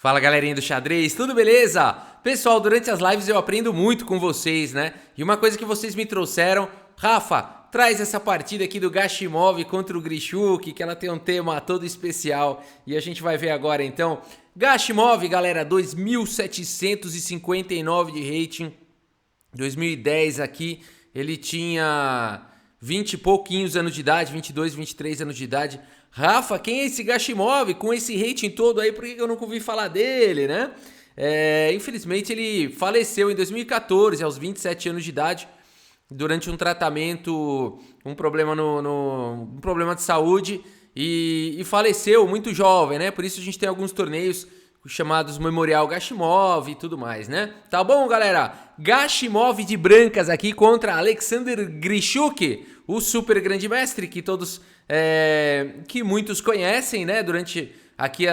Fala galerinha do xadrez, tudo beleza? Pessoal, durante as lives eu aprendo muito com vocês, né? E uma coisa que vocês me trouxeram, Rafa, traz essa partida aqui do Gashimov contra o Grichuk, que ela tem um tema todo especial e a gente vai ver agora então. Gashimov, galera, 2.759 de rating, 2010 aqui, ele tinha 20 e pouquinhos anos de idade, 22, 23 anos de idade. Rafa, quem é esse Gashimov com esse rating todo aí? Por que eu nunca ouvi falar dele, né? Infelizmente ele faleceu em 2014, aos 27 anos de idade, durante um tratamento, um problema um problema de saúde e faleceu muito jovem, né? Por isso a gente tem alguns torneios chamados Memorial Gashimov e tudo mais, né? Tá bom, galera? Gashimov de brancas aqui contra Alexander Grichuk, o super grande mestre que que muitos conhecem, né? Durante aqui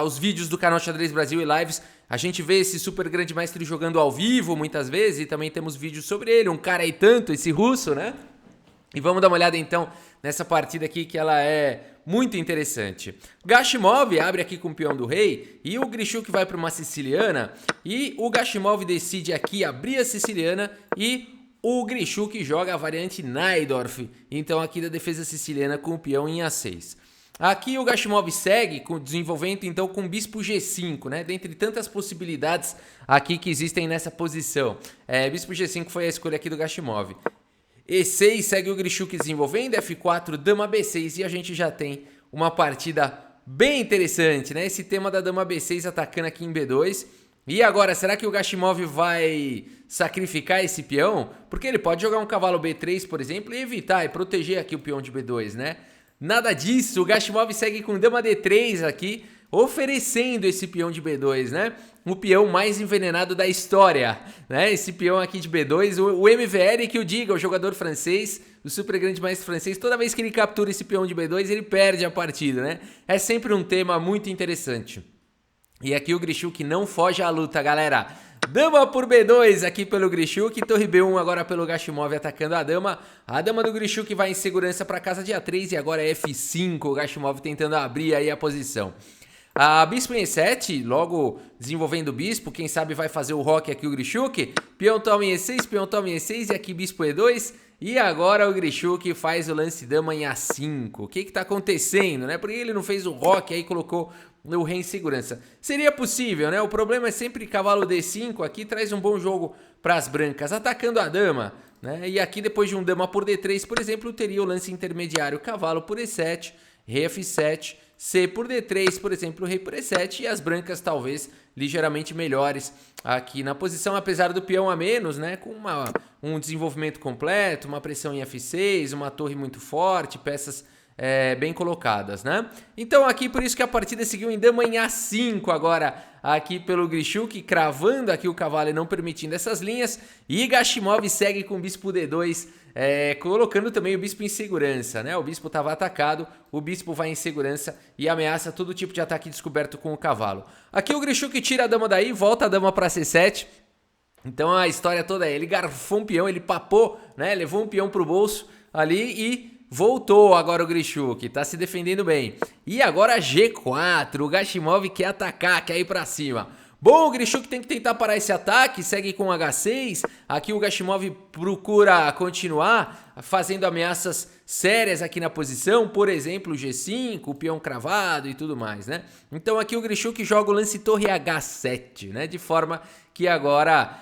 os vídeos do canal Xadrez Brasil e lives, a gente vê esse super grande mestre jogando ao vivo muitas vezes e também temos vídeos sobre ele, um cara e tanto, esse russo, né? E vamos dar uma olhada então nessa partida aqui que ela é muito interessante. Gashimov abre aqui com o peão do rei e o Grichuk vai para uma siciliana e o Gashimov decide aqui abrir a siciliana e o Grichuk joga a variante Najdorf, então aqui da defesa siciliana com o peão em A6. Aqui o Gashimov segue desenvolvendo então com bispo G5, né? Dentre tantas possibilidades aqui que existem nessa posição. Bispo G5 foi a escolha aqui do Gashimov. E6 segue o Grichuk desenvolvendo, F4, dama B6 e a gente já tem uma partida bem interessante, né? Esse tema da dama B6 atacando aqui em B2. E agora, será que o Gashimov vai sacrificar esse peão? Porque ele pode jogar um cavalo B3, por exemplo, e evitar e proteger aqui o peão de B2, né? Nada disso, o Gashimov segue com dama D3 aqui, oferecendo esse peão de B2, né? O peão mais envenenado da história, né? Esse peão aqui de B2, o MVL que o diga, o jogador francês, o super grande mestre francês, toda vez que ele captura esse peão de B2, ele perde a partida, né? É sempre um tema muito interessante. E aqui o Grichuk não foge à luta, galera. Dama por B2 aqui pelo Grichuk, torre B1 agora pelo Gashimov atacando a dama. A dama do Grichuk vai em segurança para casa de A3 e agora é F5, o Gashimov tentando abrir aí a posição. A bispo em E7, logo desenvolvendo o bispo, quem sabe vai fazer o roque aqui o Grichuk. Peão toma em E6, peão toma em E6 e aqui bispo E2. E agora o Grichuk faz o lance dama em A5. O que tá acontecendo, né? Por que ele não fez o roque aí e colocou o rei em segurança? Seria possível, né? O problema é sempre cavalo D5 aqui traz um bom jogo para as brancas, atacando a dama, né? E aqui depois de um dama por D3, por exemplo, teria o lance intermediário, cavalo por E7, rei F7, C por D3, por exemplo, rei por E7 e as brancas talvez ligeiramente melhores aqui na posição, apesar do peão a menos, né? Com um desenvolvimento completo, uma pressão em F6, uma torre muito forte, peças bem colocadas, né? Então aqui por isso que a partida seguiu em dama em A5 agora aqui pelo Grichuk, cravando aqui o cavalo e não permitindo essas linhas. E Gashimov segue com o bispo D2, colocando também o bispo em segurança, né? O bispo estava atacado, o bispo vai em segurança e ameaça todo tipo de ataque descoberto com o cavalo. Aqui o Grichuk tira a dama daí, volta a dama para C7. Então a história toda é, ele garfou um peão, ele papou, né? Levou um peão pro bolso ali e voltou agora o Grichuk, tá se defendendo bem. E agora G4, o Gashimov quer atacar, quer ir pra cima. Bom, o Grichuk tem que tentar parar esse ataque, segue com H6. Aqui o Gashimov procura continuar fazendo ameaças sérias aqui na posição, por exemplo, G5, o peão cravado e tudo mais, né? Então aqui o Grichuk joga o lance torre H7, né? De forma que agora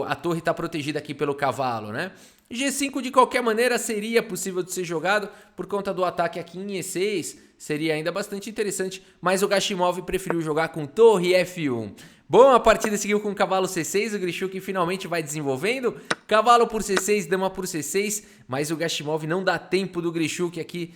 a torre está protegida aqui pelo cavalo, né? G5 de qualquer maneira seria possível de ser jogado por conta do ataque aqui em E6, seria ainda bastante interessante, mas o Gashimov preferiu jogar com torre F1. Bom, a partida seguiu com cavalo C6, o Grichuk finalmente vai desenvolvendo, cavalo por C6, dama por C6, mas o Gashimov não dá tempo do Grichuk aqui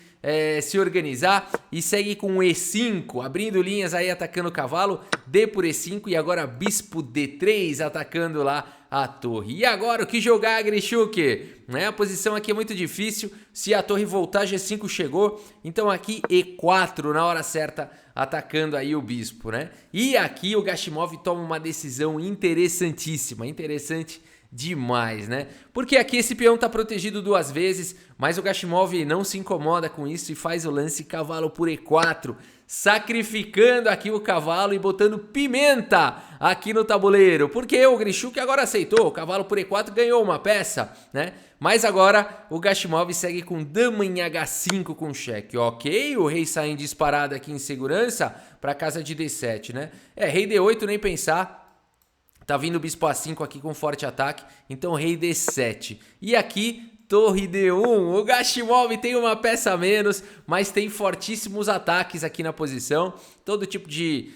se organizar e segue com E5, abrindo linhas aí, atacando o cavalo, D por E5 e agora bispo D3 atacando lá a torre. E agora o que jogar, Grichuk? A posição aqui é muito difícil, se a torre voltar, G5 chegou, então aqui E4 na hora certa, atacando aí o bispo, né? E aqui o Gashimov toma uma decisão interessantíssima, interessante demais, né? Porque aqui esse peão tá protegido 2 vezes, mas o Gashimov não se incomoda com isso e faz o lance cavalo por E4, sacrificando aqui o cavalo e botando pimenta aqui no tabuleiro, porque o Grichuk agora aceitou, o cavalo por E4 ganhou uma peça, né? Mas agora o Gashimov segue com dama em H5 com cheque, ok? O rei sai em disparada aqui em segurança para casa de D7, né? Rei D8 nem pensar. Tá vindo o bispo A5 aqui com forte ataque, então rei D7. E aqui, torre D1. O Gashimov tem uma peça a menos, mas tem fortíssimos ataques aqui na posição. Todo tipo de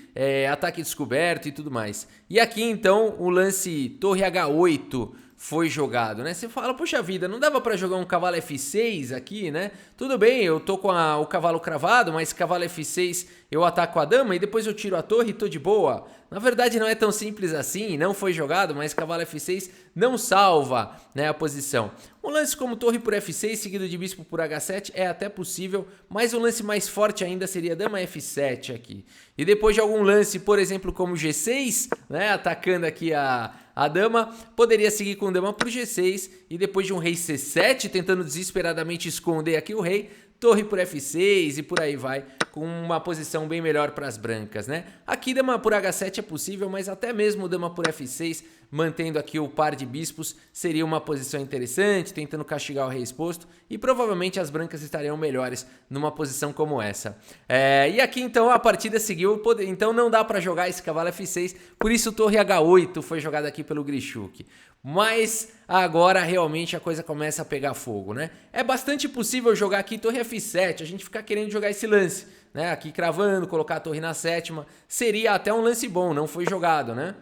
ataque descoberto e tudo mais. E aqui, então, o lance torre H8 foi jogado, né? Você fala, poxa vida, não dava pra jogar um cavalo F6 aqui, né? Tudo bem, eu tô com o cavalo cravado, mas cavalo F6 eu ataco a dama e depois eu tiro a torre e tô de boa. Na verdade não é tão simples assim, não foi jogado, mas cavalo F6 não salva, né, a posição. Um lance como torre por F6 seguido de bispo por H7 é até possível, mas o lance mais forte ainda seria dama F7 aqui. E depois de algum lance, por exemplo, como G6, né, atacando aqui a dama, poderia seguir com dama por G6 e depois de um rei C7 tentando desesperadamente esconder aqui o rei, torre por F6 e por aí vai, com uma posição bem melhor para as brancas, né? Aqui dama por H7 é possível, mas até mesmo dama por F6, mantendo aqui o par de bispos, seria uma posição interessante, tentando castigar o rei exposto, e provavelmente as brancas estariam melhores numa posição como essa. E aqui então a partida seguiu, então não dá para jogar esse cavalo F6, por isso torre H8 foi jogada aqui pelo Grichuk. Mas agora realmente a coisa começa a pegar fogo, né? É bastante possível jogar aqui torre F7, a gente ficar querendo jogar esse lance, né? Aqui cravando, colocar a torre na 7ª, seria até um lance bom, não foi jogado, né?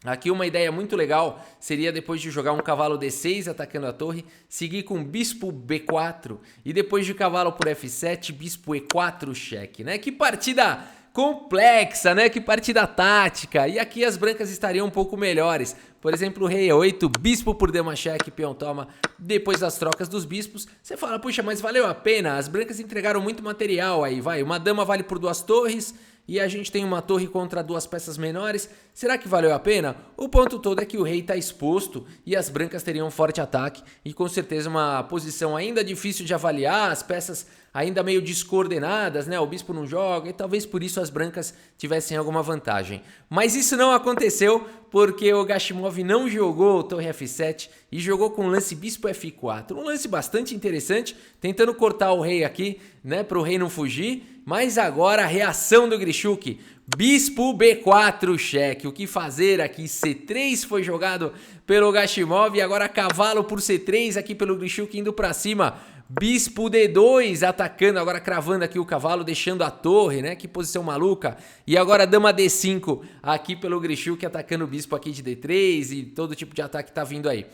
Aqui uma ideia muito legal seria depois de jogar um cavalo D6 atacando a torre, seguir com bispo B4 e depois de cavalo por F7, bispo E4 cheque, né? Que partida complexa, né? Que partida tática. E aqui as brancas estariam um pouco melhores. Por exemplo, rei E8, bispo por dama cheque, peão toma. Depois das trocas dos bispos, você fala, puxa, mas valeu a pena. As brancas entregaram muito material aí, vai. Uma dama vale por 2 torres e a gente tem uma torre contra 2 peças menores. Será que valeu a pena? O ponto todo é que o rei está exposto e as brancas teriam um forte ataque e com certeza uma posição ainda difícil de avaliar, as peças ainda meio descoordenadas, né? O bispo não joga e talvez por isso as brancas tivessem alguma vantagem. Mas isso não aconteceu porque o Gashimov não jogou torre F7 e jogou com o lance bispo F4. Um lance bastante interessante, tentando cortar o rei aqui, né? Para o rei não fugir. Mas agora a reação do Grichuk. Bispo B4 cheque. O que fazer aqui? C3 foi jogado pelo Gashimov e agora cavalo por C3 aqui pelo Grichuk indo para cima. Bispo D2 atacando, agora cravando aqui o cavalo, deixando a torre, né? Que posição maluca. E agora dama D5 aqui pelo Grichuk atacando o bispo aqui de D3 e todo tipo de ataque tá vindo aí.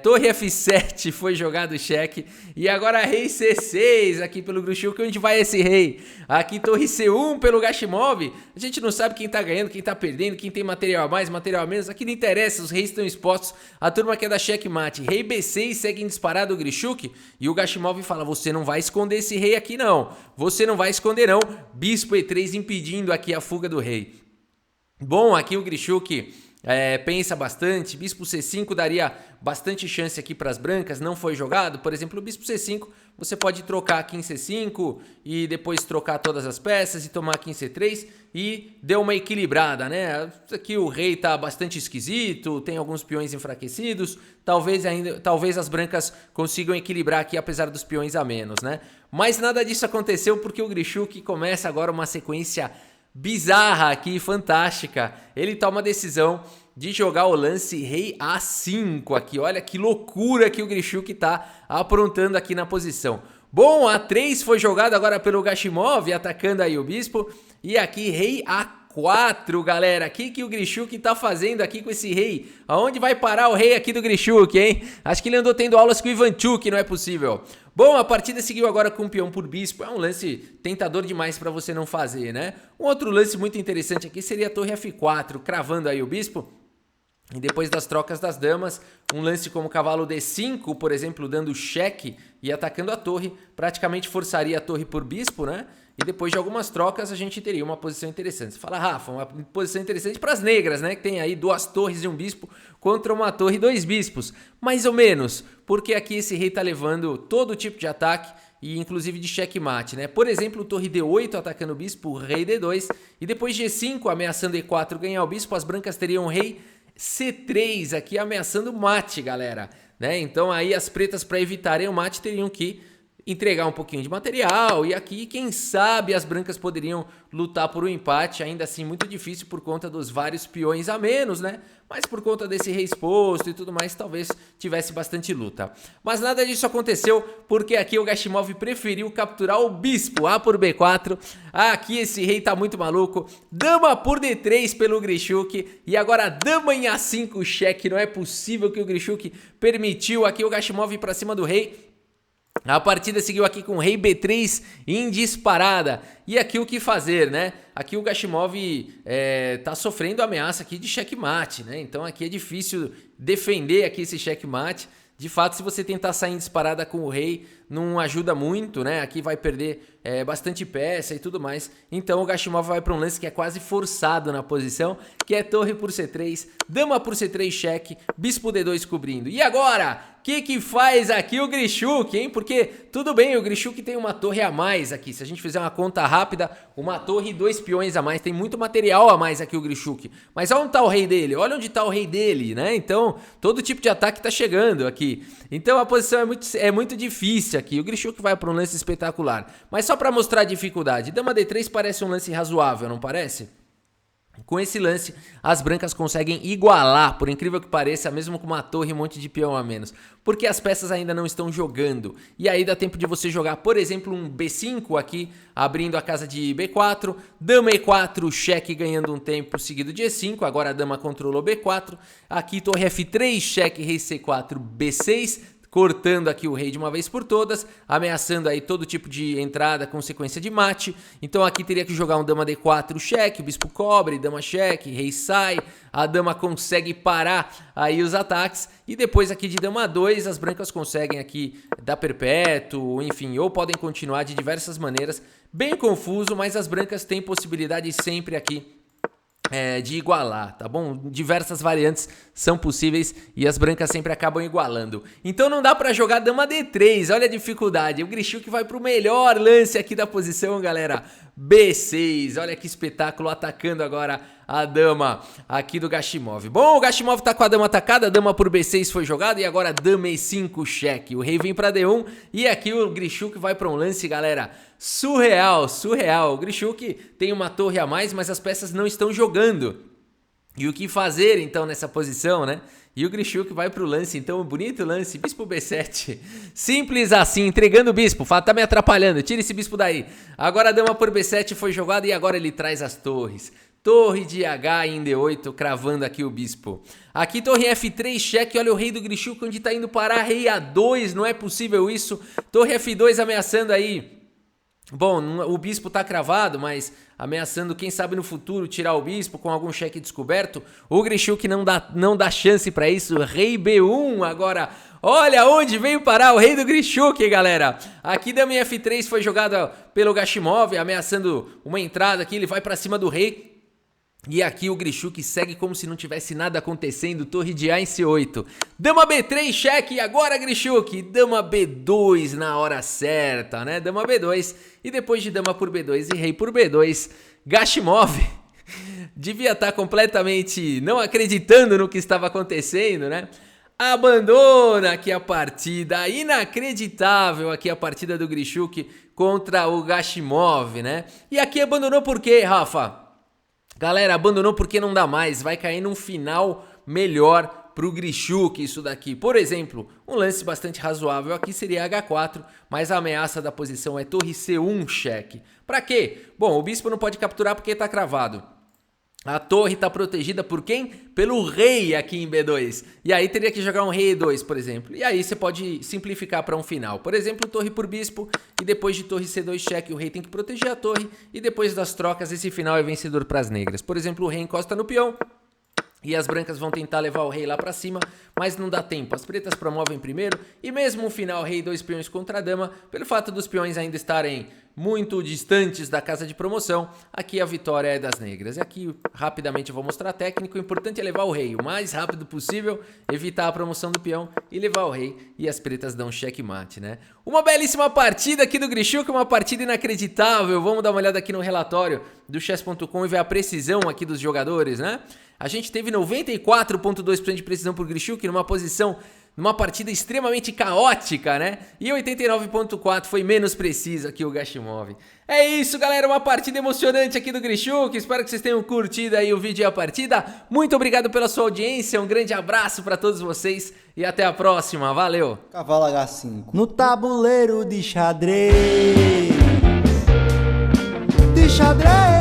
Torre F7 foi jogado cheque e agora rei C6 aqui pelo Grichuk. Onde vai esse rei? Aqui torre C1 pelo Gashimov. A gente não sabe quem tá ganhando, quem tá perdendo, quem tem material a mais, material a menos. Aqui não interessa, os reis estão expostos. A turma quer dar checkmate. Rei B6 segue em disparado o Grichuk e o Gashimov fala, você não vai esconder esse rei aqui não. Você não vai esconder não. Bispo E3 impedindo aqui a fuga do rei. Bom, aqui o Grichuk pensa bastante, bispo C5 daria bastante chance aqui para as brancas, não foi jogado. Por exemplo, o bispo C5, você pode trocar aqui em C5 e depois trocar todas as peças e tomar aqui em C3 e deu uma equilibrada, né? Aqui o rei tá bastante esquisito, tem alguns peões enfraquecidos, talvez as brancas consigam equilibrar aqui apesar dos peões a menos, né? Mas nada disso aconteceu porque o Grichuk começa agora uma sequência bizarra aqui, fantástica. Ele toma a decisão de jogar o lance rei A5 aqui. Olha que loucura que o Grichuk tá aprontando aqui na posição. Bom, A3 foi jogado agora pelo Gashimov, atacando aí o bispo. E aqui rei A4, galera. O que o Grichuk tá fazendo aqui com esse rei? Aonde vai parar o rei aqui do Grichuk, hein? Acho que ele andou tendo aulas com o Ivanchuk, não é possível. Bom, a partida seguiu agora com peão por bispo. É um lance tentador demais para você não fazer, né? Um outro lance muito interessante aqui seria a torre F4, cravando aí o bispo. E depois das trocas das damas, um lance como cavalo D5, por exemplo, dando cheque e atacando a torre, praticamente forçaria a torre por bispo, né? e depois de algumas trocas a gente teria uma posição interessante. Você fala, Rafa, uma posição interessante para as negras, né? Que tem aí 2 torres e um bispo contra uma torre e 2 bispos. Mais ou menos, porque aqui esse rei tá levando todo tipo de ataque e inclusive de checkmate, né? Por exemplo, torre D8 atacando o bispo, rei D2 e depois G5 ameaçando E4 ganhar o bispo, as brancas teriam rei C3 aqui ameaçando mate, galera, né? Então aí as pretas para evitarem o mate teriam que entregar um pouquinho de material e aqui quem sabe as brancas poderiam lutar por um empate, ainda assim muito difícil por conta dos vários peões a menos, né? Mas por conta desse rei exposto e tudo mais, talvez tivesse bastante luta. Mas nada disso aconteceu, porque aqui o Gashimov preferiu capturar o bispo, A por B4. Aqui esse rei tá muito maluco. Dama por D3 pelo Grichuk. E agora dama em A5 cheque. Não é possível que o Grichuk permitiu aqui o Gashimov ir pra cima do rei. A partida seguiu aqui com rei B3 em disparada. E aqui o que fazer, né? Aqui o Gashimov tá sofrendo ameaça aqui de checkmate, né? Então aqui é difícil defender aqui esse checkmate. De fato, se você tentar sair em disparada com o rei, não ajuda muito, né? Aqui vai perder bastante peça e tudo mais. Então o Gashimov vai para um lance que é quase forçado na posição, que é torre por C3, dama por C3 cheque, bispo D2 cobrindo. E agora, o que faz aqui o Grichuk, hein? Porque tudo bem, o Grichuk tem uma torre a mais aqui. Se a gente fizer uma conta rápida, uma torre e 2 peões a mais. Tem muito material a mais aqui o Grichuk. Mas onde tá o rei dele? Olha onde tá o rei dele, né? Então, todo tipo de ataque tá chegando aqui. Então a posição é muito difícil aqui. O Grichuk vai para um lance espetacular. Mas só para mostrar a dificuldade, dama D3 parece um lance razoável, não parece? Com esse lance, as brancas conseguem igualar, por incrível que pareça, mesmo com uma torre e um monte de peão a menos. Porque as peças ainda não estão jogando. E aí dá tempo de você jogar, por exemplo, um B5 aqui, abrindo a casa de B4. Dama E4, cheque ganhando um tempo seguido de E5. Agora a dama controlou B4. Aqui torre F3, cheque, rei C4, B6. Cortando aqui o rei de uma vez por todas, ameaçando aí todo tipo de entrada com sequência de mate. Então aqui teria que jogar um dama D4 cheque, o bispo cobre, dama cheque, rei sai, a dama consegue parar aí os ataques. E depois aqui de dama 2, as brancas conseguem aqui dar perpétuo, enfim, ou podem continuar de diversas maneiras. Bem confuso, mas as brancas têm possibilidade sempre aqui de igualar, tá bom? Diversas variantes são possíveis e as brancas sempre acabam igualando. Então não dá pra jogar dama D3, olha a dificuldade. O Grichuk vai pro melhor lance aqui da posição, galera. B6, olha que espetáculo, atacando agora a dama aqui do Gashimov. Bom, o Gashimov tá com a dama atacada, a dama por B6 foi jogada e agora dama E5 cheque. O rei vem pra D1 e aqui o Grichuk vai pra um lance, galera, surreal, surreal. O Grichuk tem uma torre a mais, mas as peças não estão jogando. E o que fazer então nessa posição, né? E o Grichuk vai pro lance, então, um bonito lance, bispo B7. Simples assim, entregando o bispo. Fala, tá me atrapalhando, tira esse bispo daí. Agora a dama por B7 foi jogada e agora ele traz as torres. Torre de H em D8, cravando aqui o bispo. Aqui torre F3, cheque, olha o rei do Grichuk onde tá indo parar, rei A2, não é possível isso. Torre F2 ameaçando aí. Bom, o bispo tá cravado, mas ameaçando, quem sabe no futuro, tirar o bispo com algum cheque descoberto. O Grichuk não dá chance pra isso. Rei B1 agora. Olha onde veio parar o rei do Grichuk, galera. Aqui dama em F3 foi jogada pelo Gashimov, ameaçando uma entrada aqui. Ele vai pra cima do rei. E aqui o Grichuk segue como se não tivesse nada acontecendo, torre de A em C8. Dama B3, cheque, e agora Grichuk, dama B2 na hora certa, né? Dama B2, e depois de dama por B2 e rei por B2, Gashimov devia estar completamente não acreditando no que estava acontecendo, né? Abandona aqui a partida, inacreditável aqui a partida do Grichuk contra o Gashimov, né? E aqui abandonou por quê, Rafa? Galera, abandonou porque não dá mais, vai cair num final melhor pro Grichuk isso daqui. Por exemplo, um lance bastante razoável aqui seria H4, mas a ameaça da posição é torre C1 cheque. Pra quê? Bom, o bispo não pode capturar porque tá cravado. A torre está protegida por quem? Pelo rei aqui em B2. E aí teria que jogar um rei E2, por exemplo. E aí você pode simplificar para um final. Por exemplo, torre por bispo e depois de torre C2 cheque, o rei tem que proteger a torre. E depois das trocas, esse final é vencedor para as negras. Por exemplo, o rei encosta no peão. E as brancas vão tentar levar o rei lá pra cima, mas não dá tempo. As pretas promovem primeiro, e mesmo o final rei 2 peões contra a dama, pelo fato dos peões ainda estarem muito distantes da casa de promoção. Aqui a vitória é das negras. E aqui, rapidamente, eu vou mostrar técnico. O importante é levar o rei o mais rápido possível, evitar a promoção do peão e levar o rei. E as pretas dão checkmate, né? Uma belíssima partida aqui do Grichuk, uma partida inacreditável. Vamos dar uma olhada aqui no relatório do chess.com e ver a precisão aqui dos jogadores, né? A gente teve 94,2% de precisão por Grichuk numa partida extremamente caótica, né? E 89,4% foi menos precisa que o Gashimov. É isso, galera, uma partida emocionante aqui do Grichuk. Espero que vocês tenham curtido aí o vídeo e a partida. Muito obrigado pela sua audiência, um grande abraço para todos vocês e até a próxima. Valeu! Cavalo H5. No tabuleiro de xadrez. De xadrez.